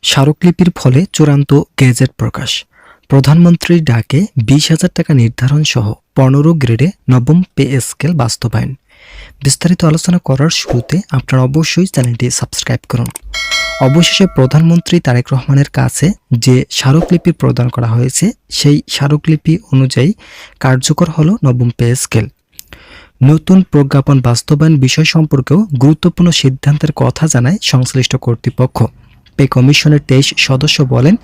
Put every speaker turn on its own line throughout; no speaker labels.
স্মারকলিপির ফলে চূড়ান্ত গেজেট প্রকাশ। প্রধানমন্ত্রীর ডাকে ২০,০০০ টাকা নির্ধারণ সহ ১৫ গ্রেডে নবম পে স্কেল বাস্তবায়ন। বিস্তারিত আলোচনা করার শুরুতে আপনারা অবশ্যই চ্যানেলটি সাবস্ক্রাইব করুন। অবশেষে প্রধানমন্ত্রী তারেক রহমানের কাছে যে স্মারকলিপি প্রদান করা হয়েছে, সেই স্মারকলিপি অনুযায়ী কার্যকর হল নবম পে স্কেল। নতুন প্রজ্ঞাপন বাস্তবায়ন বিষয় সম্পর্কেও গুরুত্বপূর্ণ সিদ্ধান্তের কথা জানায় সংশ্লিষ্ট কর্তৃপক্ষ। পে কমিশনের ২৩ সদস্য বলেন,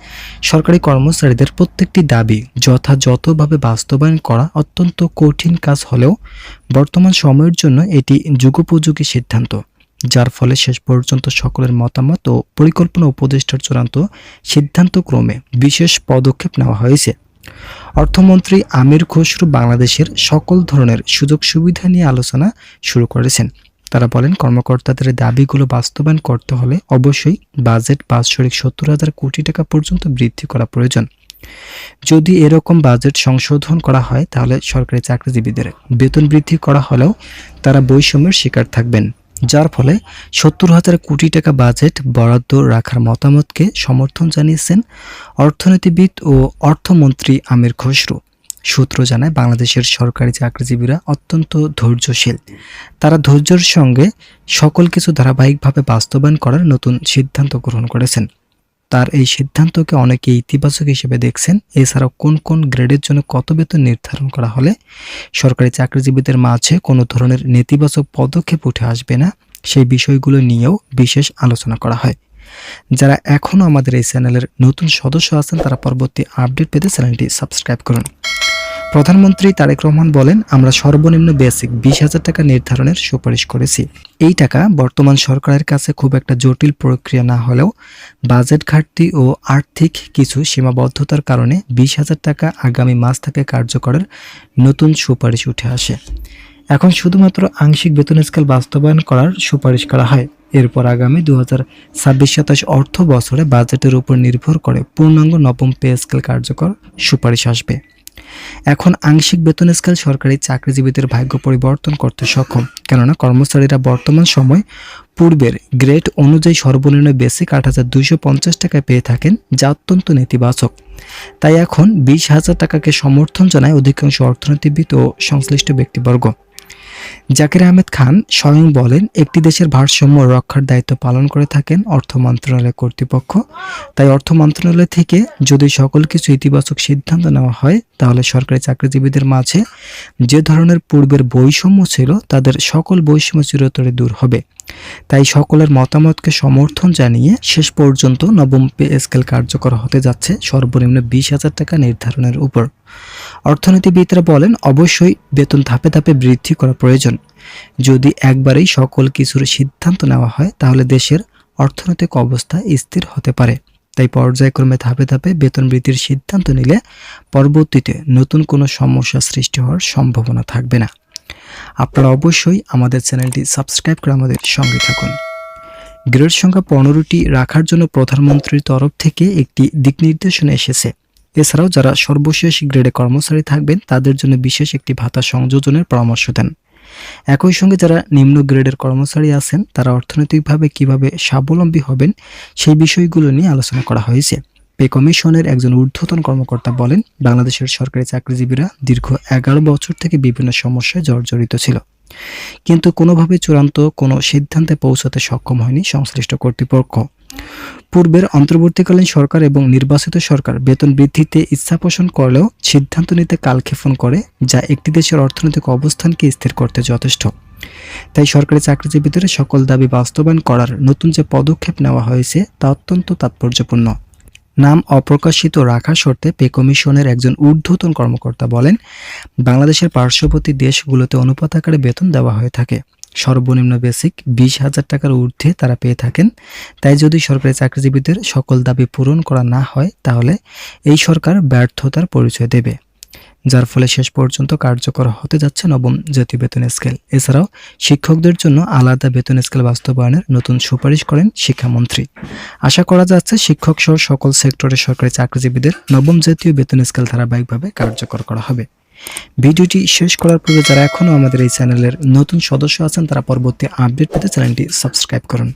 সরকারি কর্মচারীদের প্রত্যেকটি দাবি যথাযথভাবে বাস্তবায়ন করা অত্যন্ত কঠিন কাজ হলেও বর্তমান সময়ের জন্য এটি যুগোপযোগী সিদ্ধান্ত, যার ফলে শেষ পর্যন্ত সকলের মতামত ও পরিকল্পনা উপদেষ্টার চূড়ান্ত সিদ্ধান্তক্রমে বিশেষ পদক্ষেপ নেওয়া হয়েছে। অর্থমন্ত্রী আমির খসরু বাংলাদেশের সকল ধরনের সুযোগ সুবিধা নিয়ে আলোচনা শুরু করেছেন। তারা বলেন, কর্মকর্তাদের দাবিগুলো বাস্তবায়ন করতে হলে অবশ্যই বাজেট বাৎসরিক ৭০,০০০ কোটি টাকা পর্যন্ত বৃদ্ধি করা প্রয়োজন। যদি এরকম বাজেট সংশোধন করা হয়, তাহলে সরকারি চাকরিজীবীদের বেতন বৃদ্ধি করা হলেও তারা বৈষম্যের শিকার থাকবেন, যার ফলে ৭০,০০০ কোটি টাকা বাজেট বরাদ্দ রাখার মতামতকে সমর্থন জানিয়েছেন অর্থনীতিবিদ ও অর্থমন্ত্রী আমির খসরু। সূত্র জানায়, বাংলাদেশের সরকারি চাকরিজীবীরা অত্যন্ত ধৈর্যশীল। তারা ধৈর্যের সঙ্গে সকল কিছু ধারাবাহিকভাবে বাস্তবায়ন করার নতুন সিদ্ধান্ত গ্রহণ করেছেন। তার এই সিদ্ধান্তকে অনেকে ইতিবাচক হিসেবে দেখছেন। এছাড়াও কোন কোন গ্রেডের জন্য কত বেতন নির্ধারণ করা হলে সরকারি চাকরিজীবীদের মাঝে কোনো ধরনের নেতিবাচক পদক্ষেপ উঠে আসবে না, সেই বিষয়গুলো নিয়েও বিশেষ আলোচনা করা হয়। যারা এখনও আমাদের এই চ্যানেলের নতুন সদস্য আছেন, তারা পরবর্তী আপডেট পেতে চ্যানেলটি সাবস্ক্রাইব করুন। প্রধানমন্ত্রী তারেক রহমান বলেন, আমরা সর্বনিম্ন বেসিক ২০,০০০ টাকা নির্ধারণের সুপারিশ করেছি। এই টাকা বর্তমান সরকারের কাছে খুব একটা জটিল প্রক্রিয়া না হলেও বাজেট ঘাটতি ও আর্থিক কিছু সীমাবদ্ধতার কারণে ২০,০০০ টাকা আগামী মাস থেকে কার্যকরের নতুন সুপারিশ উঠে আসে। এখন শুধুমাত্র আংশিক বেতন স্কেল বাস্তবায়ন করার সুপারিশ করা হয়। এরপর আগামী ২০২৬-২৭ অর্থ বছরে বাজেটের উপর নির্ভর করে পূর্ণাঙ্গ নবম পে স্কেল কার্যকর সুপারিশ আসবে। এখন আংশিক বেতন স্কেল সরকারি চাকরিজীবীদের ভাগ্য পরিবর্তন করতে সক্ষম, কেননা কর্মচারীরা বর্তমান সময় পূর্বের গ্রেড অনুযায়ী সর্বনিম্ন বেসিক ৮,২৫০ টাকায় পেয়ে থাকেন, যা অত্যন্ত নেতিবাচক। তাই এখন ২০,০০০ টাকাকে সমর্থন জানায় অধিকাংশ অর্থনীতিবিদ ও সংশ্লিষ্ট ব্যক্তিবর্গ। জাকির আহমেদ খান স্বয়ং বলেন, একটি দেশের ভারসাম্য রক্ষার দায়িত্ব পালন করে থাকেন অর্থ মন্ত্রণালয় কর্তৃপক্ষ। তাই অর্থ মন্ত্রণালয় থেকে যদি সকল কিছু ইতিবাচক সিদ্ধান্ত নেওয়া হয়, তাহলে সরকারি চাকরিজীবীদের মাঝে যে ধরনের পূর্বের বৈষম্য ছিল, তাদের সকল বৈষম্য চিরতরে দূর হবে। তাই সকলের মতামতকে সমর্থন জানিয়ে শেষ পর্যন্ত নবম পে স্কেল কার্যকর হতে যাচ্ছে সর্বনিম্ন ২০,০০০ টাকা নির্ধারণের উপর। অর্থনীতিবিদরা বলেন, অবশ্যই বেতন ধাপে ধাপে বৃদ্ধি করা প্রয়োজন। যদি একবারেই সকল কিছুর সিদ্ধান্ত নেওয়া হয়, তাহলে দেশের অর্থনৈতিক অবস্থা স্থির হতে পারে। তাই পর্যায়ক্রমে ধাপে ধাপে বেতন বৃদ্ধির সিদ্ধান্ত নিলে পরবর্তীতে নতুন কোনো সমস্যা সৃষ্টি হওয়ার সম্ভাবনা থাকবে না। আপনারা অবশ্যই আমাদের চ্যানেলটি সাবস্ক্রাইব করে আমাদের সঙ্গে থাকুন। গ্রেড সংখ্যা ১৫টি রাখার জন্য প্রধানমন্ত্রীর তরফ থেকে একটি দিক নির্দেশনা এসেছে। এছাড়াও যারা সর্বশেষ গ্রেডে কর্মচারী থাকবেন, তাদের জন্য বিশেষ একটি ভাতা সংযোজনের পরামর্শ দেন। একই সঙ্গে যারা নিম্ন গ্রেডের কর্মচারী আছেন, তারা অর্থনৈতিকভাবে কিভাবে স্বাবলম্বী হবেন, সেই বিষয়গুলো নিয়ে আলোচনা করা হয়েছে। পে কমিশনের একজন ঊর্ধ্বতন কর্মকর্তা বলেন, বাংলাদেশের সরকারি চাকরিজীবীরা দীর্ঘ ১১ বছর থেকে বিভিন্ন সমস্যায় জর্জরিত ছিল, কিন্তু কোনোভাবে চূড়ান্ত কোনো সিদ্ধান্তে পৌঁছাতে সক্ষম হয়নি সংশ্লিষ্ট কর্তৃপক্ষ। পূর্বের অন্তর্বর্তীকালীন সরকার এবং নির্বাচিত সরকার বেতন বৃদ্ধিতে ইচ্ছা পোষণ করলেও সিদ্ধান্ত নিতে কালক্ষেপণ করে, যা একটি দেশের অর্থনৈতিক অবস্থানকে স্থির করতে যথেষ্ট। তাই সরকারি চাকরিজীবীদের সকল দাবি বাস্তবায়ন করার নতুন যে পদক্ষেপ নেওয়া হয়েছে, তা অত্যন্ত তাৎপর্যপূর্ণ। নাম অপ্রকাশিত রাখার শর্তে পে কমিশনের একজন ঊর্ধ্বতন কর্মকর্তা বলেন, বাংলাদেশের পার্শ্ববর্তী দেশগুলোতে অনুপাত আকারে বেতন দেওয়া হয়ে থাকে। সর্বনিম্ন বেসিক ২০,০০০ টাকার ঊর্ধ্বে তারা পেয়ে থাকেন। তাই যদি সরকারি চাকরিজীবীদের সকল দাবি পূরণ করা না হয়, তাহলে এই সরকার ব্যর্থতার পরিচয় দেবে, যার ফলে শেষ পর্যন্ত কার্যকর হতে যাচ্ছে নবম জাতীয় বেতন স্কেল। এছাড়াও শিক্ষকদের জন্য আলাদা বেতন স্কেল বাস্তবায়নের নতুন সুপারিশ করেন শিক্ষামন্ত্রী। আশা করা যাচ্ছে শিক্ষক সহ সকল সেক্টরের সরকারি চাকরিজীবীদের নবম জাতীয় বেতন স্কেল ধারাবাহিকভাবে কার্যকর করা হবে। ভিডিওটি শেষ করার পূর্বে যারা এখনও আমাদের এই চ্যানেলের নতুন সদস্য আছেন, তারা পরবর্তী আপডেট পেতে চ্যানেলটি সাবস্ক্রাইব করুন।